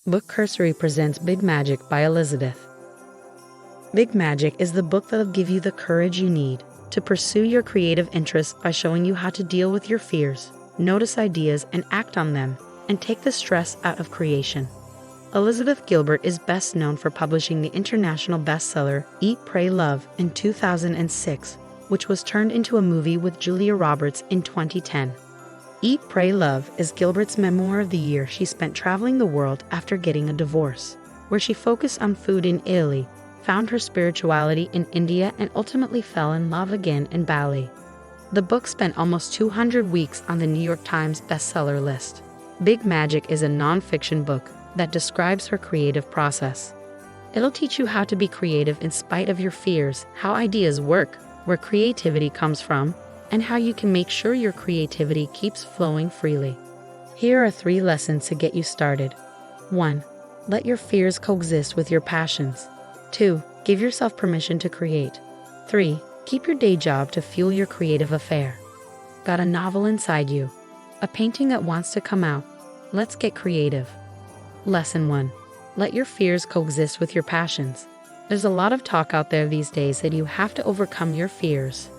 Book Cursory presents Big Magic by Elizabeth. Big Magic is the book that'll give you the courage you need to pursue your creative interests by showing you how to deal with your fears, notice ideas and act on them, and take the stress out of creation. Elizabeth Gilbert is best known for publishing the international bestseller Eat, Pray, Love in 2006, which was turned into a movie with Julia Roberts in 2010. Eat, Pray, Love is Gilbert's memoir of the year she spent traveling the world after getting a divorce, where she focused on food in Italy, found her spirituality in India, and ultimately fell in love again in Bali. The book spent almost 200 weeks on the New York Times bestseller list. Big Magic is a non-fiction book that describes her creative process. It'll teach you how to be creative in spite of your fears, how ideas work, where creativity comes from, and how you can make sure your creativity keeps flowing freely. Here are 3 lessons to get you started. 1. Let your fears coexist with your passions. 2. Give yourself permission to create. 3. Keep your day job to fuel your creative affair. Got a novel inside you? A painting that wants to come out? Let's get creative. Lesson 1. Let your fears coexist with your passions. There's a lot of talk out there these days that you have to overcome your fears,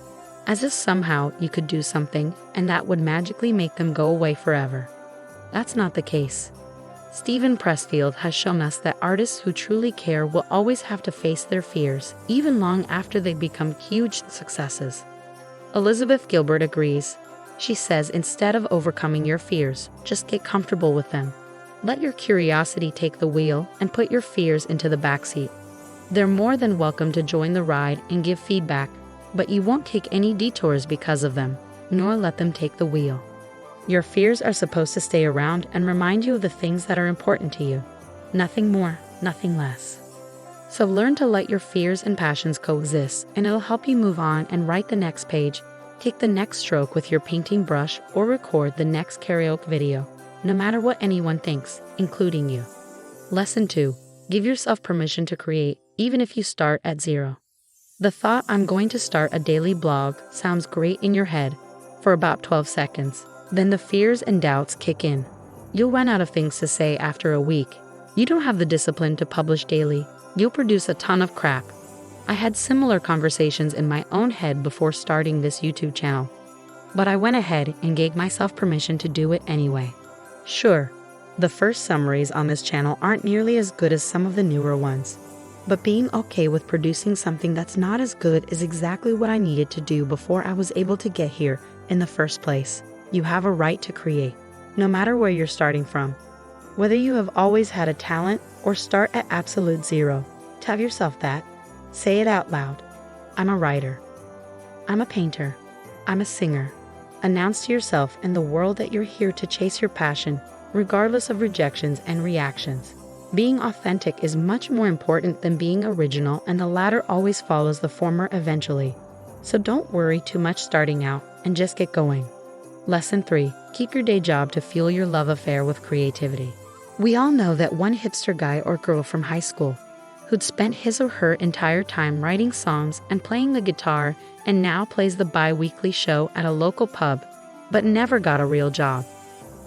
as if somehow you could do something and that would magically make them go away forever. That's not the case. Steven Pressfield has shown us that artists who truly care will always have to face their fears, even long after they become huge successes. Elizabeth Gilbert agrees. She says instead of overcoming your fears, just get comfortable with them. Let your curiosity take the wheel and put your fears into the backseat. They're more than welcome to join the ride and give feedback, but you won't take any detours because of them, nor let them take the wheel. Your fears are supposed to stay around and remind you of the things that are important to you. Nothing more, nothing less. So learn to let your fears and passions coexist, and it'll help you move on and write the next page, take the next stroke with your painting brush, or record the next karaoke video, no matter what anyone thinks, including you. Lesson 2. Give yourself permission to create, even if you start at 0. The thought, "I'm going to start a daily blog," sounds great in your head for about 12 seconds. Then the fears and doubts kick in. You'll run out of things to say after a week. You don't have the discipline to publish daily. You'll produce a ton of crap. I had similar conversations in my own head before starting this YouTube channel, but I went ahead and gave myself permission to do it anyway. Sure, the first summaries on this channel aren't nearly as good as some of the newer ones. But being okay with producing something that's not as good is exactly what I needed to do before I was able to get here in the first place. You have a right to create, no matter where you're starting from. Whether you have always had a talent or start at absolute 0, tell yourself that. Say it out loud. I'm a writer. I'm a painter. I'm a singer. Announce to yourself and the world that you're here to chase your passion, regardless of rejections and reactions. Being authentic is much more important than being original, and the latter always follows the former eventually. So don't worry too much starting out, and just get going. Lesson 3. Keep your day job to fuel your love affair with creativity. We all know that one hipster guy or girl from high school who'd spent his or her entire time writing songs and playing the guitar and now plays the bi-weekly show at a local pub, but never got a real job.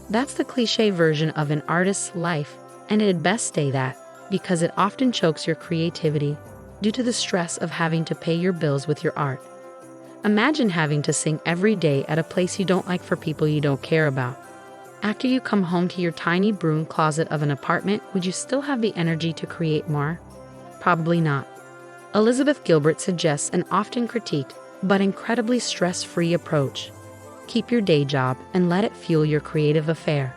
That's the cliche version of an artist's life, and it'd best stay that, because it often chokes your creativity due to the stress of having to pay your bills with your art. Imagine having to sing every day at a place you don't like for people you don't care about. After you come home to your tiny broom closet of an apartment, would you still have the energy to create more? Probably not. Elizabeth Gilbert suggests an often critiqued, but incredibly stress-free approach. Keep your day job and let it fuel your creative affair.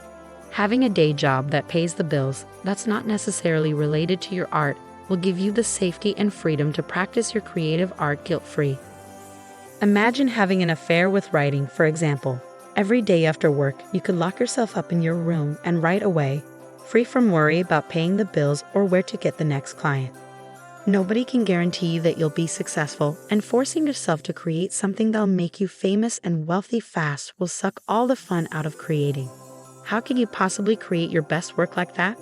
Having a day job that pays the bills, that's not necessarily related to your art, will give you the safety and freedom to practice your creative art guilt-free. Imagine having an affair with writing, for example. Every day after work, you could lock yourself up in your room and write away, free from worry about paying the bills or where to get the next client. Nobody can guarantee you that you'll be successful, and forcing yourself to create something that'll make you famous and wealthy fast will suck all the fun out of creating. How can you possibly create your best work like that?